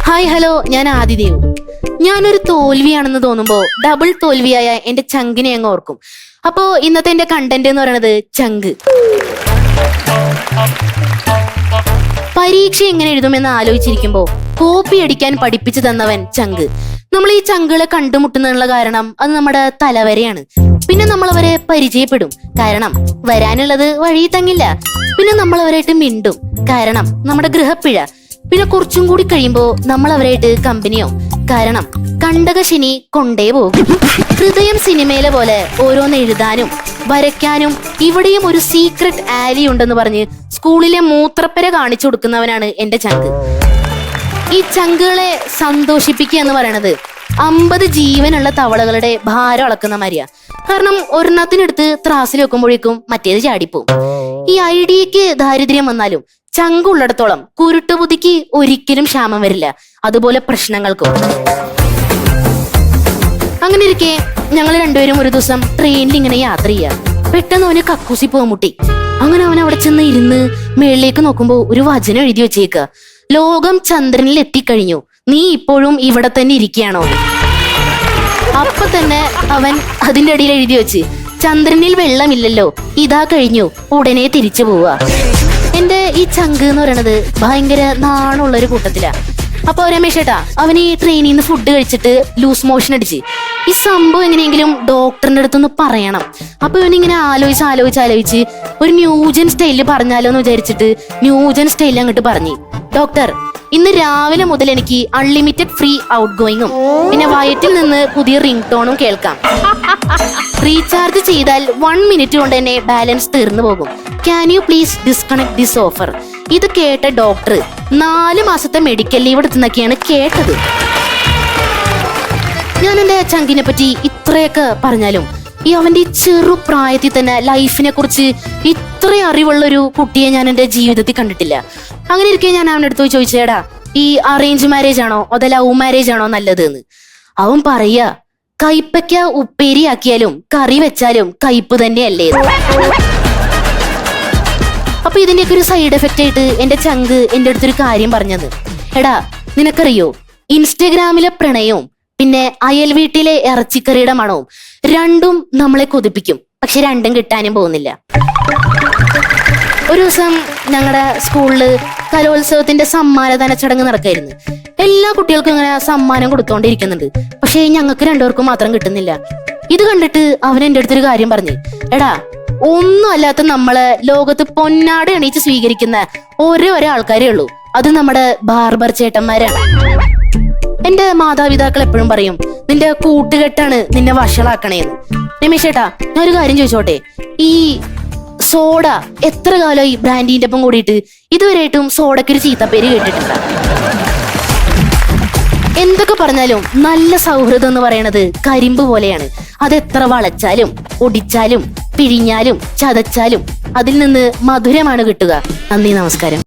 Hi hello, ഞാൻ ആദിദേവ്. ഞാനൊരു തോൽവിയാണെന്ന് തോന്നുമ്പോ ഡബിൾ തോൽവിയായ എന്റെ ചങ്കിനെ അങ്ങ് ഓർക്കും. അപ്പോ ഇന്നത്തെ എന്റെ കണ്ടന്റ് എന്ന് പറയുന്നത് ചങ്ക്. പരീക്ഷ എങ്ങനെ എഴുതുമെന്ന് ആലോചിച്ചിരിക്കുമ്പോ കോപ്പി അടിക്കാൻ പഠിപ്പിച്ചു തന്നവൻ ചങ്ക്. നമ്മൾ ഈ ചങ്കുകളെ കണ്ടുമുട്ടുന്നുള്ള കാരണം അത് നമ്മുടെ തലവരെയാണ്. പിന്നെ നമ്മൾ അവരെ പരിചയപ്പെടും, കാരണം വരാനുള്ളത് വഴി തങ്ങില്ല. പിന്നെ നമ്മൾ അവരായിട്ട് മിണ്ടും, കാരണം നമ്മുടെ ഗൃഹപ്പിഴ. പിന്നെ കുറച്ചും കൂടി കഴിയുമ്പോ നമ്മൾ അവരായിട്ട് കമ്പനിയോ, കാരണം കണ്ടകശനി കൊണ്ടേ പോകും. ഹൃദയം സിനിമയിലെ പോലെ ഓരോന്ന് എഴുതാനും വരയ്ക്കാനും ഇവിടെയും ഒരു സീക്രട്ട് ആലി ഉണ്ടെന്ന് പറഞ്ഞ് സ്കൂളിലെ മൂത്രപ്പര കാണിച്ചു കൊടുക്കുന്നവനാണ് എന്റെ ചങ്ക്. ഈ ചങ്കുകളെ സന്തോഷിപ്പിക്കുക എന്ന് പറയണത് 50 ജീവനുള്ള തവളകളുടെ ഭാരം അളക്കുന്ന മാതിരിയാ. കാരണം ഒരെണ്ണത്തിനെടുത്ത് ത്രാസിൽ വെക്കുമ്പോഴേക്കും മറ്റേത് ചാടിപ്പോവും. ഈ ഐഡിയക്ക് ദാരിദ്ര്യം വന്നാലും ചങ്കുള്ളിടത്തോളം കുരുട്ടുബുദ്ധിക്ക് ഒരിക്കലും ക്ഷാമം വരില്ല, അതുപോലെ പ്രശ്നങ്ങൾക്കും. അങ്ങനെ ഇരിക്കെ ഞങ്ങൾ രണ്ടുപേരും ഒരു ദിവസം ട്രെയിനിൽ ഇങ്ങനെ യാത്ര ചെയ്യാ. പെട്ടെന്ന് അവന് കക്കൂസി പോകാൻ മുട്ടി. അങ്ങനെ അവൻ അവിടെ ചെന്ന് ഇരുന്ന് മേളിലേക്ക് നോക്കുമ്പോ ഒരു വചനം എഴുതി വെച്ചേക്ക: ലോകം ചന്ദ്രനിൽ എത്തിക്കഴിഞ്ഞു, നീ ഇപ്പോഴും ഇവിടെ തന്നെ ഇരിക്കുകയാണോ? അപ്പൊ തന്നെ അവൻ അതിന്റെ അടിയിൽ എഴുതി വെച്ച്: ചന്ദ്രനിൽ വെള്ളമില്ലല്ലോ, ഇതാ കഴിഞ്ഞു, ഉടനെ തിരിച്ചു പോവുക. എന്റെ ഈ ചങ്ക് എന്ന് പറയണത് ഭയങ്കര നാണുള്ളൊരു കൂട്ടത്തിലാ. അപ്പൊ രമേശ് ചേട്ടാ, അവൻ ഈ ട്രെയിനിൽ നിന്ന് ഫുഡ് കഴിച്ചിട്ട് ലൂസ് മോഷൻ അടിച്ച്. ഈ സംഭവം എങ്ങനെയെങ്കിലും ഡോക്ടറിന്റെ അടുത്തൊന്ന് പറയണം. അപ്പൊ ഇവനിങ്ങനെ ആലോചിച്ച് ഒരു ന്യൂജൻ സ്റ്റൈലിൽ പറഞ്ഞാലോ എന്ന് വിചാരിച്ചിട്ട് ന്യൂജൻ സ്റ്റൈലിൽ അങ്ങോട്ട് പറഞ്ഞു: ഡോക്ടർ, ഇന്ന് രാവിലെ മുതൽ എനിക്ക് അൺലിമിറ്റഡ് ഫ്രീ ഔട്ട് ഗോയിങ്ങും പിന്നെ വയറ്റിൽ നിന്ന് പുതിയ റിംഗ് ടോണും കേൾക്കാം. റീചാർജ് ചെയ്താൽ 1 മിനിറ്റ് കൊണ്ട് തന്നെ ബാലൻസ് തീർന്നു പോകും. Can you please disconnect this offer? ഇത് കേട്ട ഡോക്ടർ 4 മാസത്തെ മെഡിക്കൽ ലീവ് എടുത്തുന്നൊക്കെയാണ് കേട്ടത്. ഞാൻ എന്റെ ചങ്കിനെ പറ്റി ഇത്രയൊക്കെ പറഞ്ഞാലും ഈ അവന്റെ ഈ ചെറു പ്രായത്തിൽ തന്നെ ലൈഫിനെ കുറിച്ച് ഇത്ര അറിവുള്ളൊരു കുട്ടിയെ ഞാൻ എന്റെ ജീവിതത്തിൽ കണ്ടിട്ടില്ല. അങ്ങനെ ഇരിക്കെ ഞാൻ അവൻ്റെ അടുത്ത് ചോദിച്ചേടാ, ഈ അറേഞ്ച് മാരേജ് ആണോ അതോ ലവ് മാരേജ് ആണോ നല്ലത് എന്ന്. അവൻ പറയാ: കയ്പയ്ക്ക ഉപ്പേരി ആക്കിയാലും കറി വെച്ചാലും കയ്പ് തന്നെയല്ലേ. അപ്പൊ ഇതിന്റെയൊക്കെ ഒരു സൈഡ് എഫക്റ്റ് ആയിട്ട് എന്റെ ചങ്ക് എന്റെ അടുത്തൊരു കാര്യം പറഞ്ഞത്: എടാ, നിനക്കറിയോ, ഇൻസ്റ്റഗ്രാമിലെ പ്രണയവും പിന്നെ അയൽ വീട്ടിലെ ഇറച്ചിക്കറിയുടെ മണവും രണ്ടും നമ്മളെ കൊതിപ്പിക്കും, പക്ഷെ രണ്ടും കിട്ടാനും പോകുന്നില്ല. ഒരു ദിവസം ഞങ്ങളുടെ സ്കൂളില് കലോത്സവത്തിന്റെ സമ്മാനദാന ചടങ്ങ് നടക്കായിരുന്നു. എല്ലാ കുട്ടികൾക്കും ഇങ്ങനെ സമ്മാനം കൊടുത്തോണ്ടിരിക്കുന്നുണ്ട്, പക്ഷെ ഞങ്ങൾക്ക് രണ്ടുപേർക്കും മാത്രം കിട്ടുന്നില്ല. ഇത് കണ്ടിട്ട് അവൻ എന്റെ അടുത്തൊരു കാര്യം പറഞ്ഞു: എടാ, ഒന്നും അല്ലാത്ത നമ്മളെ ലോകത്ത് പൊന്നാട് എണീച്ച് സ്വീകരിക്കുന്ന ഒരേ ആൾക്കാരേ ഉള്ളൂ, അത് നമ്മുടെ ബാർബർ ചേട്ടന്മാരാണ്. എന്റെ മാതാപിതാക്കൾ എപ്പോഴും പറയും, നിന്റെ കൂട്ടുകെട്ടാണ് നിന്നെ വഷളാക്കണേന്ന്. രമേശ് ചേട്ടാ, ഞാൻ ഒരു കാര്യം ചോദിച്ചോട്ടെ, ഈ സോഡ എത്ര കാലമായി ബ്രാൻഡിന്റെ ഒപ്പം കൂടിയിട്ട് ഇതുവരെയായിട്ടും സോഡയ്ക്കൊരു ചീത്തപ്പേര് കേട്ടിട്ടില്ല. എന്തൊക്കെ പറഞ്ഞാലും നല്ല സൗഹൃദം എന്ന് പറയണത് കരിമ്പ് പോലെയാണ്. അതെത്ര വളച്ചാലും ഒടിച്ചാലും പിഴിഞ്ഞാലും ചതച്ചാലും അതിൽ നിന്ന് മധുരമാണ് കിട്ടുക. നന്ദി, നമസ്കാരം.